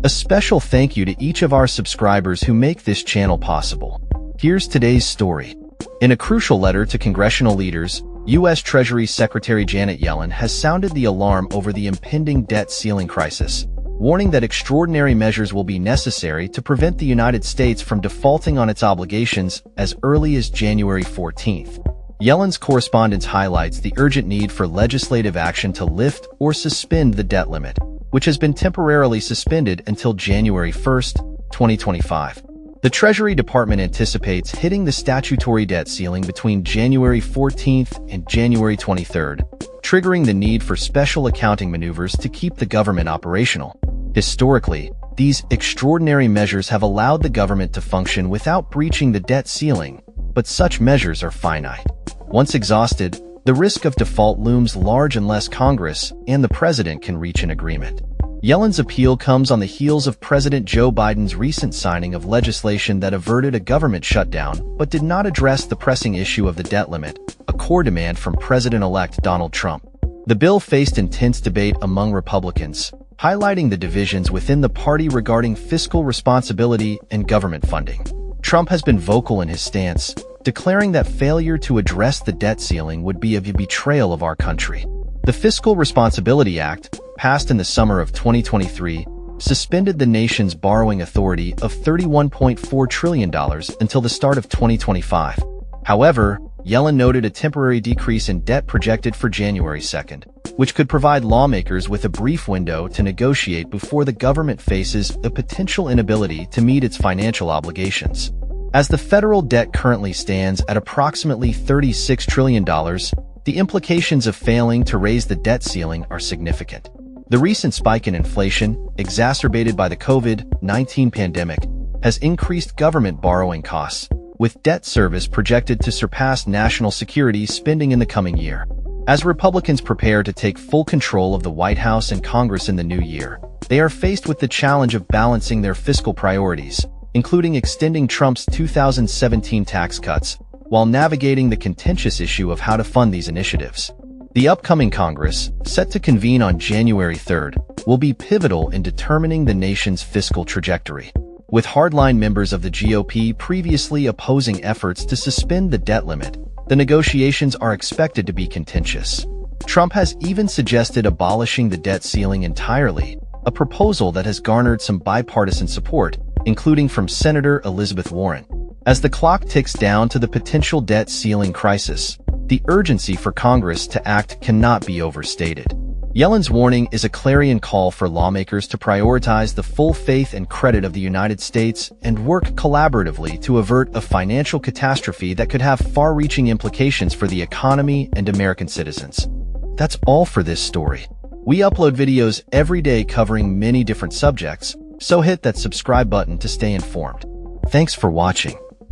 A special thank you to each of our subscribers who make this channel possible. Here's today's story. In a crucial letter to congressional leaders, U.S. Treasury Secretary Janet Yellen has sounded the alarm over the impending debt ceiling crisis, warning that extraordinary measures will be necessary to prevent the United States from defaulting on its obligations as early as January 14th. Yellen's correspondence highlights the urgent need for legislative action to lift or suspend the debt limit, which has been temporarily suspended until January 1, 2025. The Treasury Department anticipates hitting the statutory debt ceiling between January 14th and January 23rd, triggering the need for special accounting maneuvers to keep the government operational. Historically, these extraordinary measures have allowed the government to function without breaching the debt ceiling, but such measures are finite. Once exhausted, the risk of default looms large unless Congress and the President can reach an agreement. Yellen's appeal comes on the heels of President Joe Biden's recent signing of legislation that averted a government shutdown but did not address the pressing issue of the debt limit, a core demand from President-elect Donald Trump. The bill faced intense debate among Republicans, highlighting the divisions within the party regarding fiscal responsibility and government funding. Trump has been vocal in his stance, declaring that failure to address the debt ceiling would be a betrayal of our country. The Fiscal Responsibility Act, passed in the summer of 2023, suspended the nation's borrowing authority of $31.4 trillion until the start of 2025. However, Yellen noted a temporary decrease in debt projected for January 2nd, which could provide lawmakers with a brief window to negotiate before the government faces a potential inability to meet its financial obligations. As the federal debt currently stands at approximately $36 trillion, the implications of failing to raise the debt ceiling are significant. The recent spike in inflation, exacerbated by the COVID-19 pandemic, has increased government borrowing costs, with debt service projected to surpass national security spending in the coming year. As Republicans prepare to take full control of the White House and Congress in the new year, they are faced with the challenge of balancing their fiscal priorities, including extending Trump's 2017 tax cuts, while navigating the contentious issue of how to fund these initiatives. The upcoming Congress, set to convene on January 3rd, will be pivotal in determining the nation's fiscal trajectory. With hardline members of the GOP previously opposing efforts to suspend the debt limit, the negotiations are expected to be contentious. Trump has even suggested abolishing the debt ceiling entirely, a proposal that has garnered some bipartisan support, including from Senator Elizabeth Warren. As the clock ticks down to the potential debt ceiling crisis, the urgency for Congress to act cannot be overstated. Yellen's warning is a clarion call for lawmakers to prioritize the full faith and credit of the United States and work collaboratively to avert a financial catastrophe that could have far-reaching implications for the economy and American citizens. That's all for this story. We upload videos every day covering many different subjects, so hit that subscribe button to stay informed. Thanks for watching.